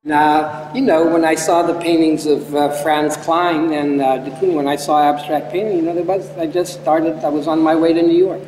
You know, when I saw the paintings of Franz Klein and de Kooning, when I saw abstract painting, you know, I was on my way to New York.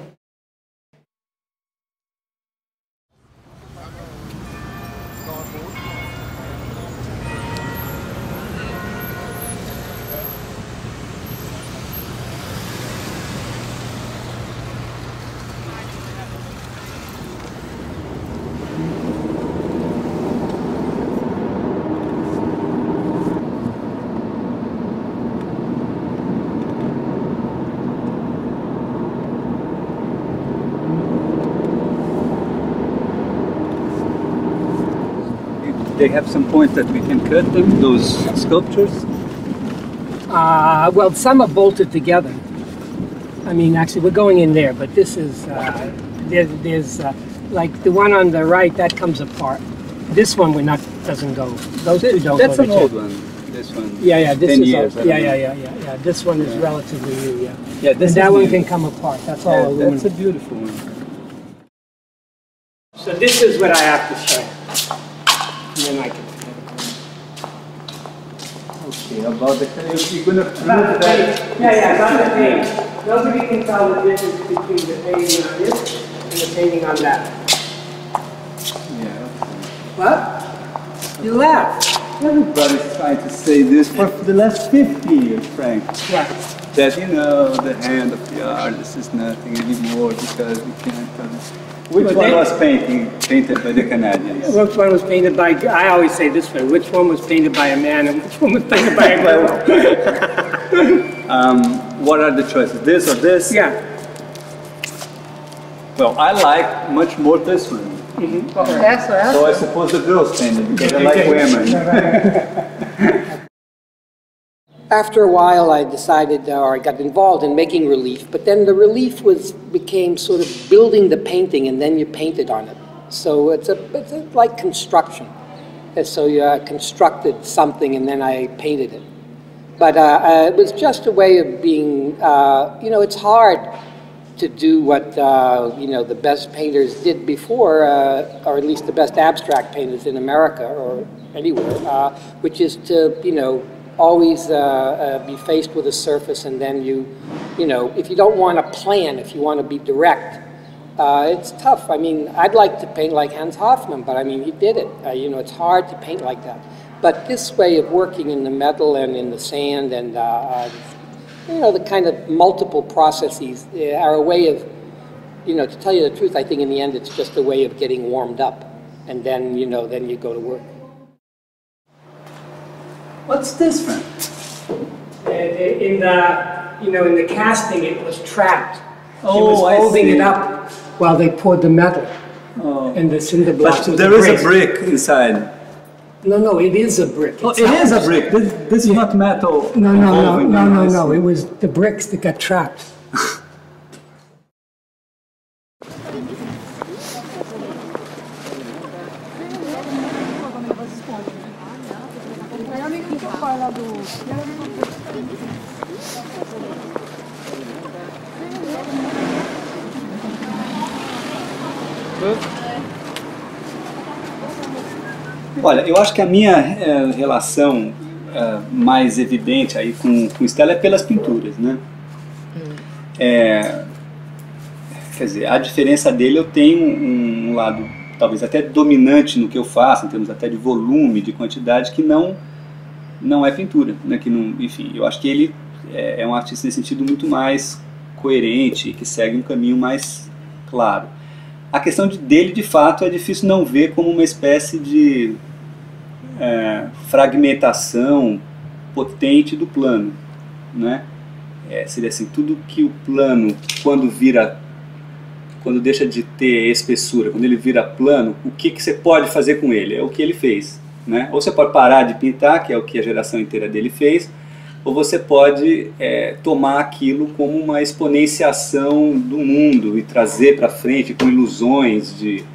They have some points that we can cut them, those sculptures? Well, some are bolted together. I mean, actually, we're going in there, but this is, there's like the one on the right, that comes apart. This one doesn't go. Those two don't go. That's an old one, this one. Yeah, this 10 is years. old. Yeah. This one is relatively new, yeah. Yeah, this and that one can come apart. That's all aluminum. That's a beautiful one. So this is what I have to show. And then I can. Okay, about the you're gonna about the paint. Yeah, about the paint. Nobody can tell the difference between the painting on this and the painting on that. Yeah. What? You laugh. Everybody's trying to say this for the last 50 years, Frank. Right. That, you know, the hand of the artist is nothing anymore because we can't. Which one was painted by the Canadians? Which one was painted by, I always say this way, which one was painted by a man and which one was painted by a girl? What are the choices, this or this? Yeah. Well, I like much more this one. Mm-hmm. Well, so I suppose the girls painted because I like women. After a while, I decided, or I got involved in making relief, but then the relief became sort of building the painting, and then you painted on it. So it's like construction. And so you constructed something, and then I painted it. But it was just a way of being, you know, it's hard to do what, you know, the best painters did before, or at least the best abstract painters in America or anywhere, which is to, you know, always be faced with a surface, and then you know, if you don't want to plan, if you want to be direct, it's tough. I mean, I'd like to paint like Hans Hofmann, but I mean, he did it. You know, it's hard to paint like that. But this way of working in the metal and in the sand and, you know, the kind of multiple processes are a way of, you know, to tell you the truth, I think in the end it's just a way of getting warmed up. And then, you know, then you go to work. What's this, Frank? In the, you know, in the casting, it was trapped. Oh, it was holding it up while they poured the metal. Oh. And the cinder blocks. But there is a brick inside. No, it is a brick. Oh, it is a brick. This is not metal. No. It was the bricks that got trapped. Olha, eu acho que a minha relação mais evidente aí com Stella é pelas pinturas, né? Quer dizer, a diferença dele, eu tenho um lado talvez até dominante no que eu faço, em termos até de volume, de quantidade, que não é pintura, né? Que não, enfim, eu acho que ele é um artista nesse sentido muito mais coerente, que segue um caminho mais claro. A questão dele, de fato, é difícil não ver como uma espécie de fragmentação potente do plano, né? Seria assim, tudo que o plano, quando deixa de ter espessura, quando ele vira plano, o que você pode fazer com ele? É o que ele fez, né? Ou você pode parar de pintar, que é o que a geração inteira dele fez, ou você pode tomar aquilo como uma exponenciação do mundo e trazer para frente com ilusões de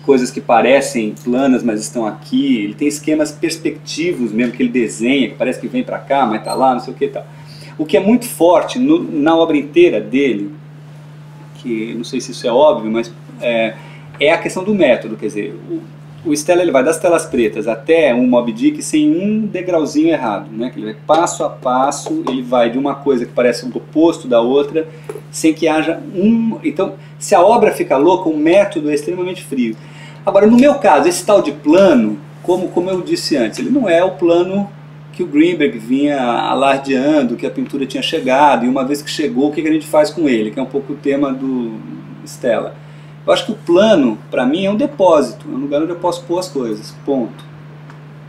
coisas que parecem planas, mas estão aqui. Ele tem esquemas perspectivos mesmo que ele desenha, que parece que vem para cá, mas está lá, não sei o que e tal. O que é muito forte na obra inteira dele, que não sei se isso é óbvio, mas é a questão do método. Quer dizer, o Stella ele vai das telas pretas até um Moby Dick sem um degrauzinho errado, né? Ele vai passo a passo, ele vai de uma coisa que parece o oposto da outra, sem que haja um... Então, se a obra fica louca, o método é extremamente frio. Agora, no meu caso, esse tal de plano, como eu disse antes, ele não é o plano que o Greenberg vinha alardeando, que a pintura tinha chegado, e uma vez que chegou, o que a gente faz com ele, que é um pouco o tema do Stella. Eu acho que o plano, para mim, é um depósito, é um lugar onde eu posso pôr as coisas, ponto.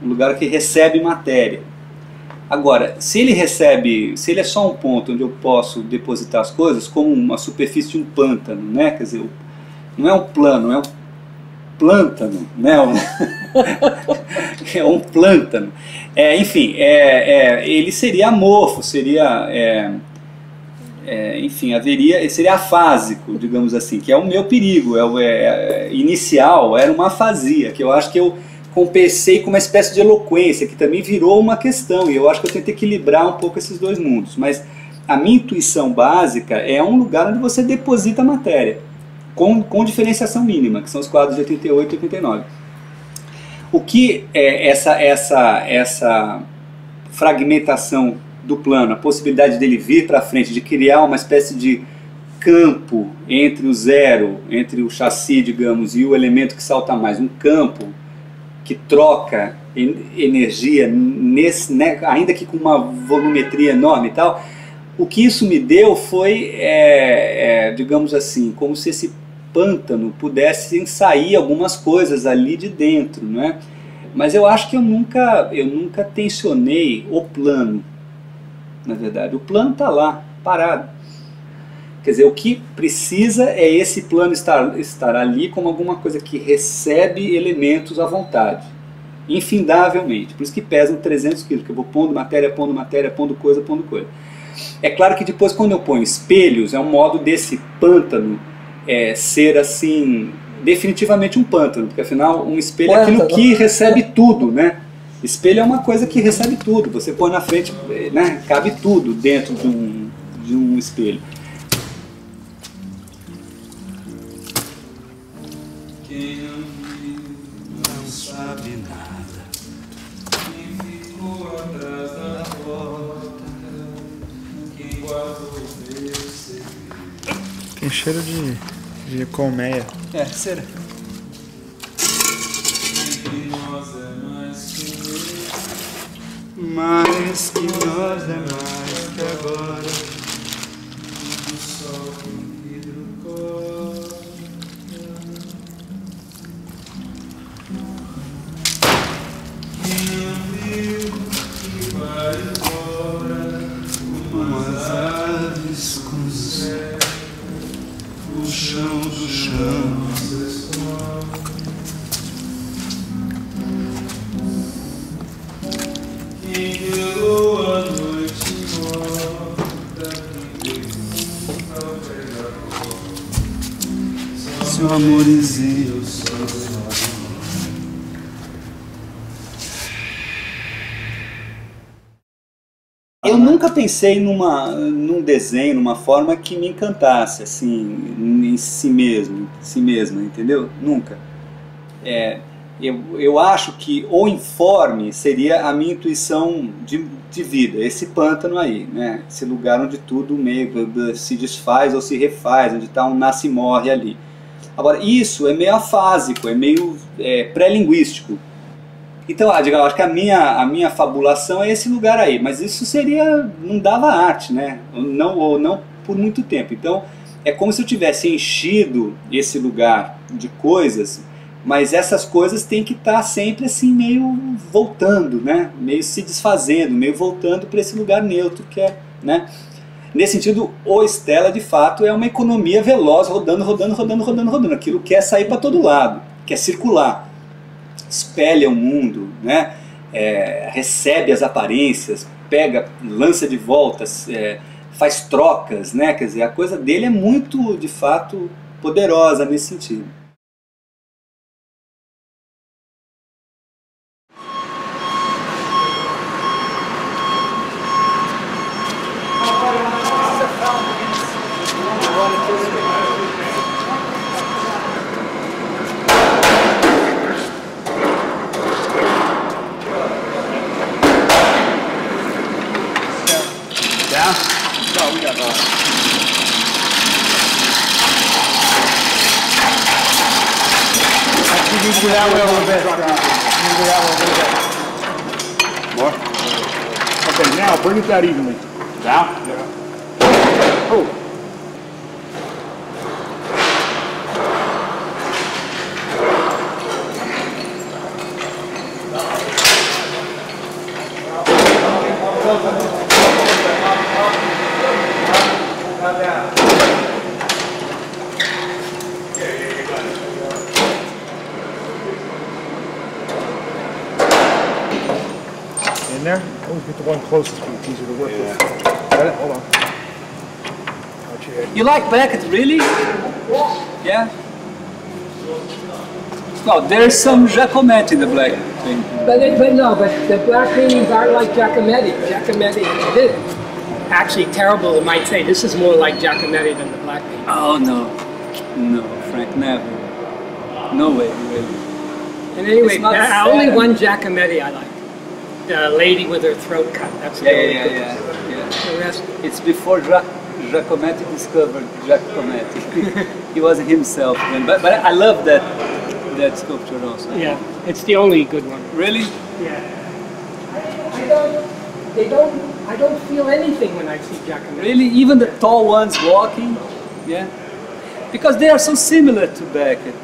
Um lugar que recebe matéria. Agora, se ele é só um ponto onde eu posso depositar as coisas, como uma superfície de um pântano, né? Quer dizer, não é um plano, é um plântano, né? É um plântano. Enfim, ele seria amorfo, seria... enfim, seria afásico, digamos assim, que é o meu perigo. Inicial era uma afasia, que eu acho que eu compensei com uma espécie de eloquência, que também virou uma questão, e eu acho que eu tento equilibrar um pouco esses dois mundos. Mas a minha intuição básica é um lugar onde você deposita a matéria, com diferenciação mínima, que são os quadros de 88 e 89. O que essa fragmentação do plano, a possibilidade dele vir para frente, de criar uma espécie de campo entre o zero, entre o chassi, digamos, e o elemento que salta mais, um campo que troca energia, né, ainda que com uma volumetria enorme e tal, o que isso me deu foi, digamos assim, como se esse pântano pudesse sair algumas coisas ali de dentro, né? Mas eu acho que eu nunca tensionei o plano. Na verdade, o plano está lá, parado. Quer dizer, o que precisa é esse plano estar ali como alguma coisa que recebe elementos à vontade, infindavelmente. Por isso que pesam 300 quilos, que eu vou pondo matéria, pondo coisa. É claro que depois, quando eu ponho espelhos, é um modo desse pântano ser assim, definitivamente um pântano, porque afinal um espelho é aquilo que recebe tudo, né? Espelho é uma coisa que recebe tudo, você põe na frente, né, cabe tudo dentro de um espelho. Quem não viu não sabe nada, quem ficou atrás da porta, quem guardou meu segredo. Tem cheiro de colmeia. Será? Entre nós é mais que Mais que nós é mais que agora. o sol que vidro corta. Quem não viu que vai embora, umas aves com o céu, o chão do chão. Quem violou a noite morta, quem pergunta ao pregador, Seu amorzinho. eu sou só. Eu nunca pensei num desenho, numa forma que me encantasse, assim, em si mesma, entendeu? Nunca. Eu acho que o informe seria a minha intuição de vida, esse pântano aí, né? Esse lugar onde tudo meio se desfaz ou se refaz, onde está um nasce e morre ali. Agora, isso é meio afásico, é meio pré-linguístico. Então, eu acho que a minha fabulação é esse lugar aí, mas isso não dava arte, né? Ou não por muito tempo. Então, é como se eu tivesse enchido esse lugar de coisas, mas essas coisas têm que estar sempre assim meio voltando, né? Meio se desfazendo, meio voltando para esse lugar neutro que é, né? Nesse sentido, o Stella de fato é uma economia veloz, rodando. Aquilo quer sair para todo lado, quer circular, espelha o mundo, né? Recebe as aparências, pega, lança de volta, faz trocas, né? Quer dizer, a coisa dele é muito, de fato, poderosa nesse sentido. need to do that one a little bit. You need to do that one a little bit. More. Okay, now bring it down evenly. Down. Oh. In there? Oh, get the one closest to you, easier to work with. Got it? Hold on. Watch your head. You like Beckett, really? Yeah? No, there's some Giacometti in the black thing. But the black paintings aren't like Giacometti. Giacometti did. Actually, terrible, you might say. This is more like Giacometti than the black painting. Oh, no. No, Frank, never. No way, really. And anyway, It's not only fair. one Giacometti I like. The lady with her throat cut. That's the only good one. Yeah. The rest, It's before Giacometti discovered Giacometti. He wasn't himself then. But I love that sculpture also. yeah, it's the only good one. Really? Yeah. I don't feel anything when I see Giacometti. Really? Even the tall ones walking? Yeah? Because they are so similar to Beckett.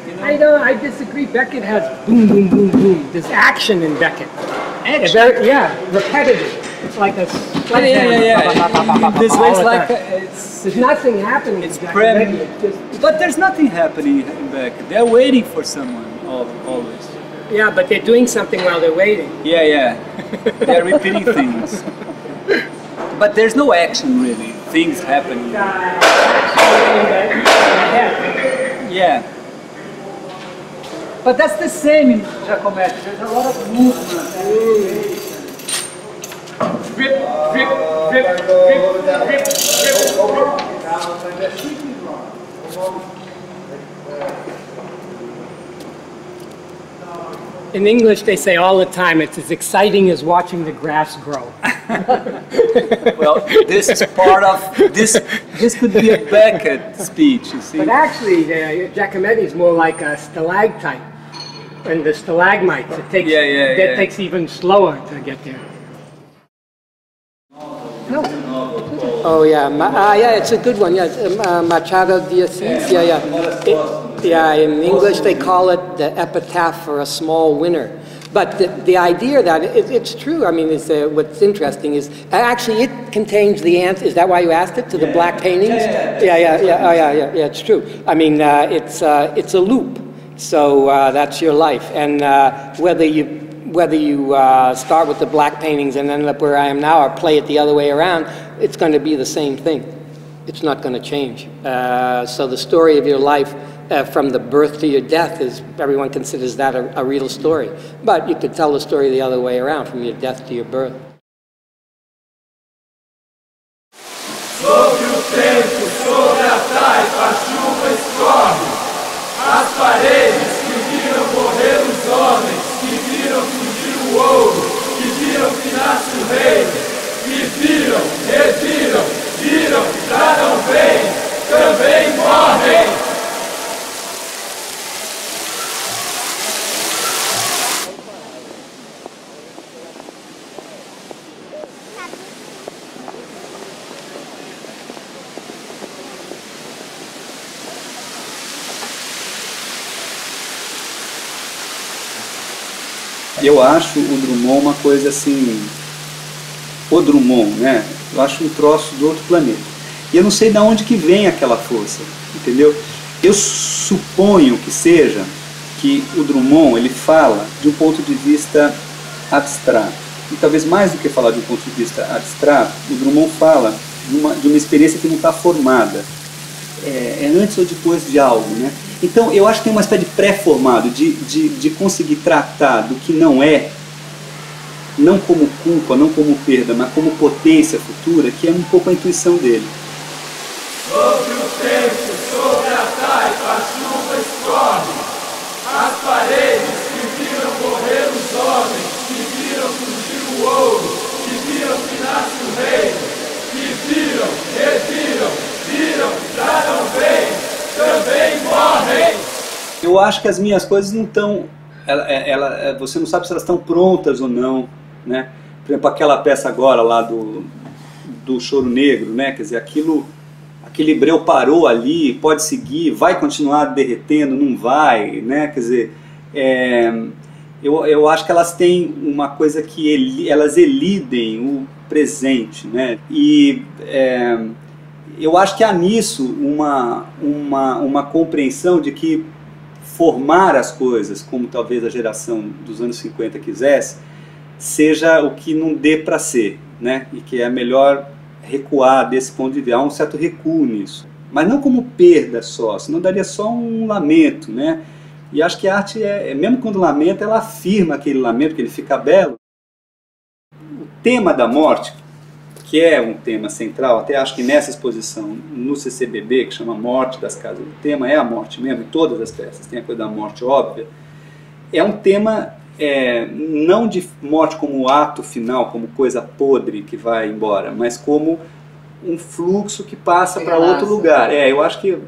You know? I disagree. Beckett has boom, boom, boom, boom. There's action in Beckett. Action? Yeah, repetitive. It's like a Yeah. This way it's all the like time. it's. There's nothing happening. It's in Giacometti. prem- It's just, But there's nothing happening in Beckett. They're waiting for someone always. yeah, but they're doing something while they're waiting. Yeah. They're repeating things. But there's no action really. Things happening. Yeah. But that's the same in Giacometti. There's a lot of movement. Drip, drip, drip, drip, drip, drip. In English, they say all the time, it's as exciting as watching the grass grow. Well, this is part of this. This could be a Beckett speech. You see. But actually, Giacometti is more like a stalactite. And the stalagmites, it takes, Yeah. takes even slower to get there. No. Oh yeah, yeah, it's a good one. Yeah, Machado de Assis. Yeah. In English they call it the epitaph for a small winner. But the idea that it's true. I mean, what's interesting is actually it contains the answer. Is that why you asked it to the black paintings? Yeah. It's true. I mean, it's a loop. So that's your life, and whether you start with the black paintings and end up where I am now, or play it the other way around, it's going to be the same thing. It's not going to change. So the story of your life, from the birth to your death, is everyone considers that a real story. But you could tell the story the other way around, from your death to your birth. Sobre o tempo, sobre a taipa, a chuva escorre. As paredes que viram morrer os homens, que viram fugir o ouro, que viram que nasce o reino, que viram, reviram, viram, já não vem, também morrem. Eu acho o Drummond uma coisa assim, o Drummond, né? Eu acho um troço do outro planeta. E eu não sei de onde que vem aquela força, entendeu? Eu suponho que seja que o Drummond, ele fala de um ponto de vista abstrato. E talvez mais do que falar de um ponto de vista abstrato, o Drummond fala de uma experiência que não está formada. É antes ou depois de algo, né? Então eu acho que tem uma espécie de pré-formado, de conseguir tratar do que não é, não como culpa, não como perda, mas como potência futura, que é um pouco a intuição dele. Sobre o tempo, sobre a taipa, a chuva escorre. As paredes que viram morrer os homens, que viram fugir o ouro, que viram que nasce o reino, que viram, reviram, viram, já não vem, também morrem. Eu acho que as minhas coisas não estão... você não sabe se elas estão prontas ou não, né? Por exemplo, aquela peça agora lá do Choro Negro, né? Quer dizer, aquele breu parou ali, pode seguir, vai continuar derretendo, não vai, né? Quer dizer, eu acho que elas têm uma coisa que elas elidem o presente, né? E eu acho que há nisso uma compreensão de que formar as coisas, como talvez a geração dos anos 50 quisesse, seja o que não dê para ser, né? E que é melhor recuar desse ponto de vista. Há um certo recuo nisso. Mas não como perda só, senão daria só um lamento, né? E acho que a arte, mesmo quando lamenta, ela afirma aquele lamento, que ele fica belo. O tema da morte, que é um tema central, até acho que nessa exposição no CCBB, que chama Morte das Casas, o tema é a morte mesmo, em todas as peças, tem a coisa da morte óbvia, é um tema não de morte como ato final, como coisa podre que vai embora, mas como um fluxo que passa para outro lugar. Eu acho que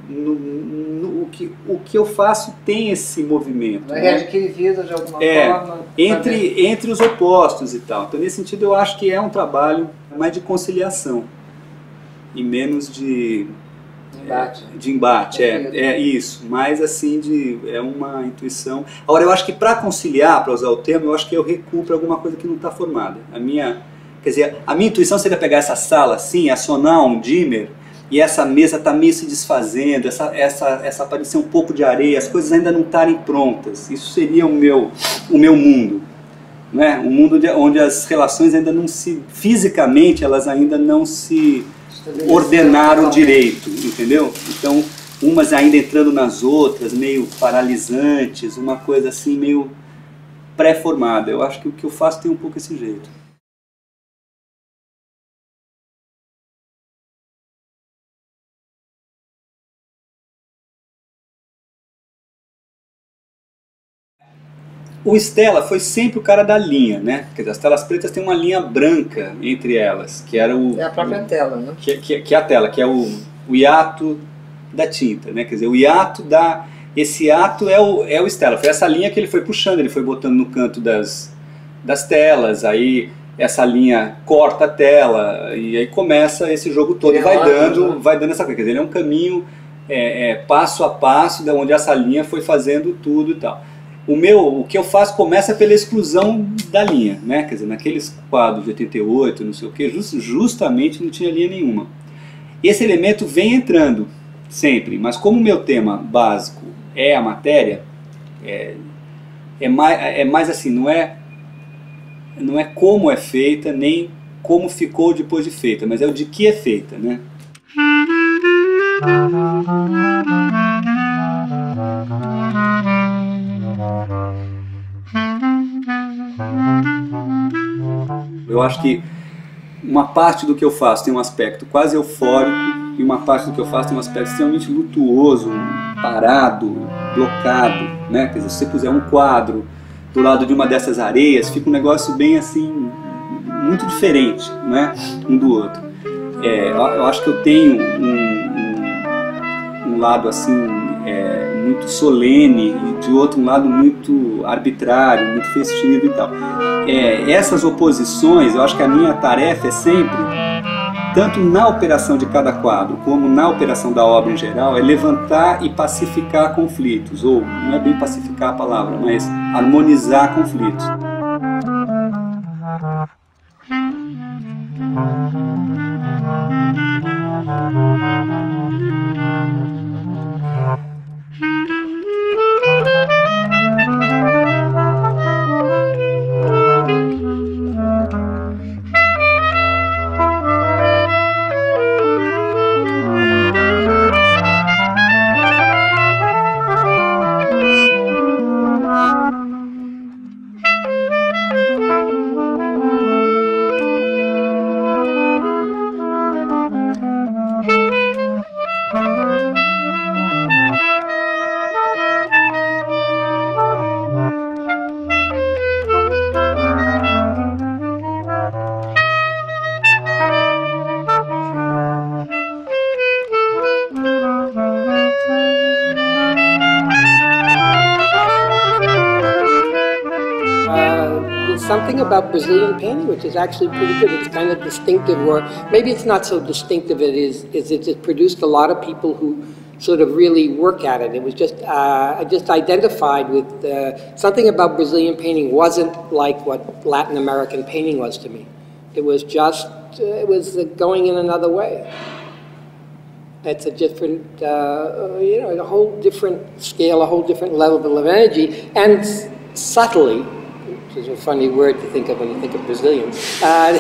o que eu faço tem esse movimento. Vai readquirir vida de alguma forma. Entre os opostos e tal. Então, nesse sentido, eu acho que é um trabalho mais de conciliação e menos de embate. Isso, mais assim é uma intuição. Agora, eu acho que para conciliar, para usar o termo, eu acho que eu recuo para alguma coisa que não está formada. Quer dizer, a minha intuição seria pegar essa sala assim, acionar um dimmer, e essa mesa está meio se desfazendo, essa aparecer um pouco de areia, as coisas ainda não estarem prontas. Isso seria o meu mundo, né? Um mundo onde as relações ainda não se, fisicamente, elas ainda não se ordenaram direito, entendeu? Então, umas ainda entrando nas outras, meio paralisantes, uma coisa assim meio pré-formada. Eu acho que o que eu faço tem um pouco esse jeito. O Stella foi sempre o cara da linha, né? Quer dizer, as telas pretas têm uma linha branca entre elas, que era É a própria tela, né? Que é a tela, que é o hiato da tinta, né? Quer dizer, o hiato esse hiato é o Stella. Foi essa linha que ele foi puxando, ele foi botando no canto das telas, aí essa linha corta a tela, e aí começa esse jogo todo, vai dando essa coisa. Quer dizer, ele é um caminho passo a passo, onde essa linha foi fazendo tudo e tal. O que eu faço começa pela exclusão da linha, né? Quer dizer, naqueles quadros de 88, não sei o que, justamente não tinha linha nenhuma. E esse elemento vem entrando sempre, mas como o meu tema básico é a matéria, é mais assim, não é como é feita, nem como ficou depois de feita, mas é o de que é feita, né? Eu acho que uma parte do que eu faço tem um aspecto quase eufórico e uma parte do que eu faço tem um aspecto extremamente lutuoso, parado, blocado, né? Quer dizer, se você puser um quadro do lado de uma dessas areias, fica um negócio bem assim, muito diferente, né? Um do outro. Eu acho que eu tenho um lado assim muito solene e de outro lado muito arbitrário, muito festivo e tal. Essas oposições, eu acho que a minha tarefa é sempre, tanto na operação de cada quadro como na operação da obra em geral, é levantar e pacificar conflitos, ou não é bem pacificar a palavra, mas harmonizar conflitos. something about Brazilian painting which is actually pretty good. It's kind of distinctive, or maybe it's not so distinctive. It produced a lot of people who sort of really work at it. It was just, I just identified with something about Brazilian painting wasn't like what Latin American painting was to me. It was just, it was going in another way. It's a different, you know, a whole different scale, a whole different level of energy, and subtly, which is a funny word to think of when you think of Brazilians,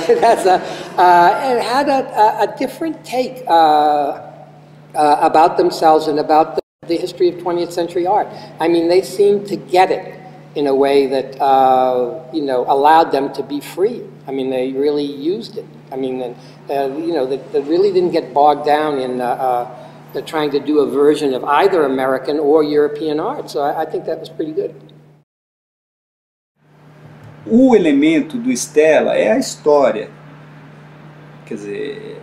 it had a different take about themselves and about the history of 20th century art. I mean, they seemed to get it in a way that, you know, allowed them to be free. I mean, they really used it. I mean, you know, they really didn't get bogged down in trying to do a version of either American or European art. So I think that was pretty good. O elemento do Stella é a história. Quer dizer,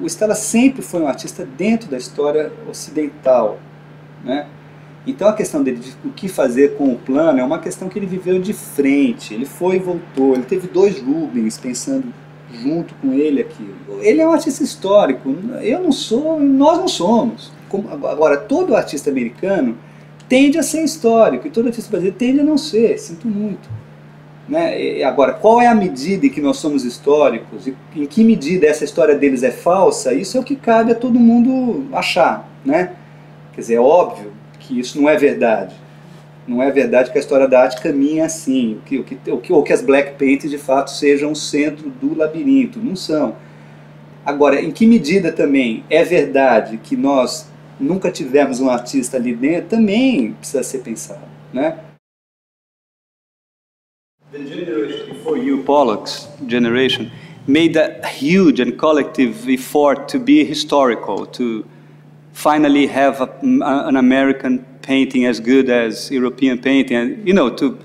o Stella sempre foi um artista dentro da história ocidental, né? Então a questão dele de o que fazer com o plano é uma questão que ele viveu de frente. Ele foi e voltou. Ele teve 2 Rubens pensando junto com ele aquilo. Ele é um artista histórico. Eu não sou, nós não somos. Agora, todo artista americano tende a ser histórico e todo artista brasileiro tende a não ser. Sinto muito. Né? Agora, qual é a medida em que nós somos históricos? E em que medida essa história deles é falsa? Isso é o que cabe a todo mundo achar, né? Quer dizer, é óbvio que isso não é verdade. Não é verdade que a história da arte caminha assim, ou que as black paintings de fato sejam o centro do labirinto. Não são. Agora, em que medida também é verdade que nós nunca tivemos um artista ali dentro, também precisa ser pensado, né? The generation before you, Pollock's generation, made a huge and collective effort to be historical, to finally have an American painting as good as European painting, and, you know, to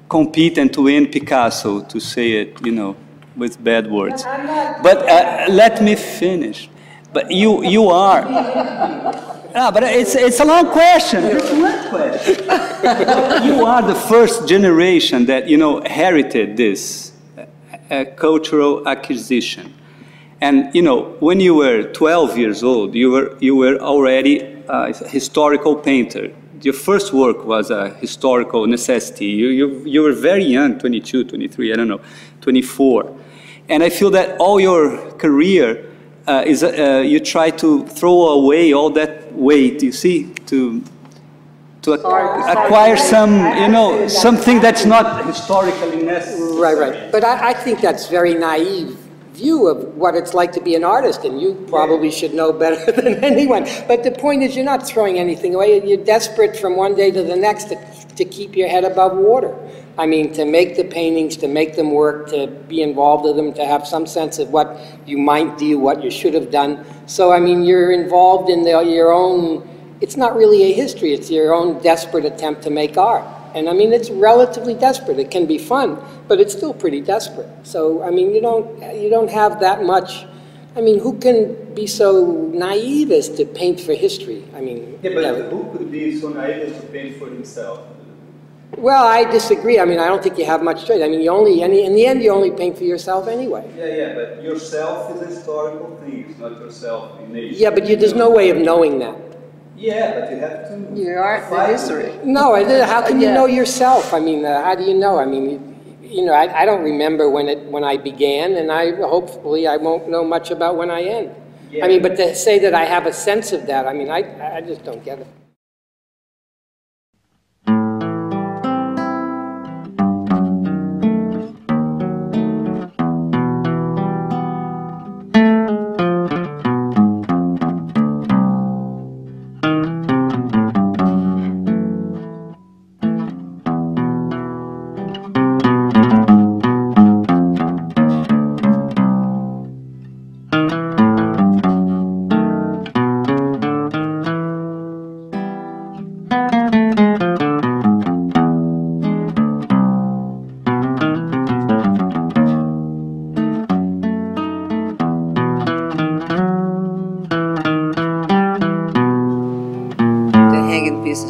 compete and to win Picasso, to say it, you know, with bad words. But let me finish. But you are. But it's a long question. It's a long question. You are the first generation that, you know, inherited this cultural acquisition. And, you know, when you were 12 years old, you were already a historical painter. Your first work was a historical necessity. You were very young, 22, 23, I don't know, 24. And I feel that all your career you try to throw away all that weight, you see, to acquire some, you know, something that's not historically necessary. Right, right. But I think that's very naive view of what it's like to be an artist, and you probably should know better than anyone. But the point is, you're not throwing anything away. You're desperate from one day to the next to keep your head above water. I mean, to make the paintings, to make them work, to be involved with them, to have some sense of what you might do, what you should have done. So, I mean, you're involved in your own, it's not really a history, it's your own desperate attempt to make art. And I mean, it's relatively desperate. It can be fun, but it's still pretty desperate. So, I mean, you don't have that much. I mean, who can be so naive as to paint for history? I mean, yeah, but who could be so naive as to paint for himself? Well, I disagree. I mean, I don't think you have much choice. I mean, in the end, you only paint for yourself anyway. Yeah, but yourself is a historical thing. It's not yourself in nature. Yeah, but there's no way of knowing that. Yeah, but you have to. You aren't the history. No, how can you know yourself? I mean, how do you know? I mean, you know, I don't remember when I began, and hopefully I won't know much about when I end. Yeah. I mean, but to say that I have a sense of that, I mean, I just don't get it.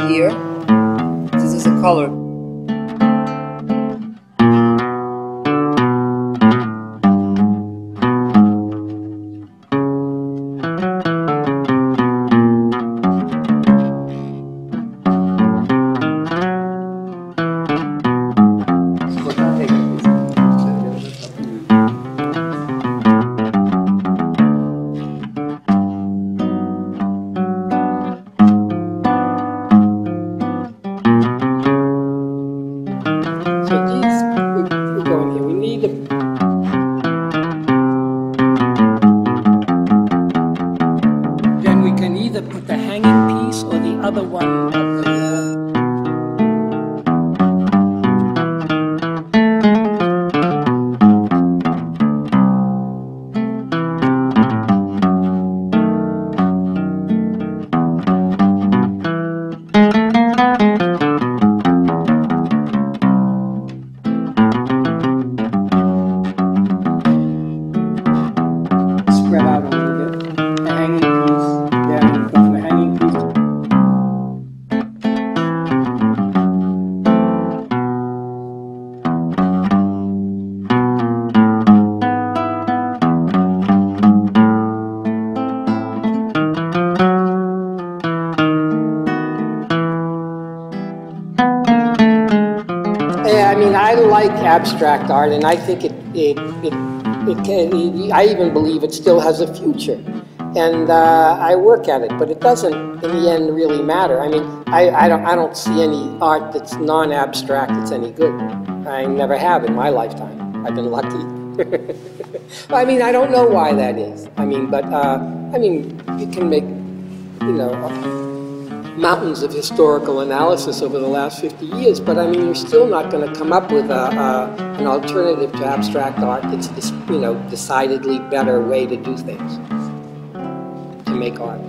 Here, this is a color. Yeah, I mean, I like abstract art, and I think it can, I even believe it still has a future. And I work at it, but it doesn't, in the end, really matter. I mean, I don't see any art that's non-abstract that's any good. I never have in my lifetime. I've been lucky. I mean, I don't know why that is. I mean, but, I mean, you can make, you know, mountains of historical analysis over the last 50 years, but I mean, you're still not going to come up with an alternative to abstract art that's, you know, decidedly better way to do things, to make art.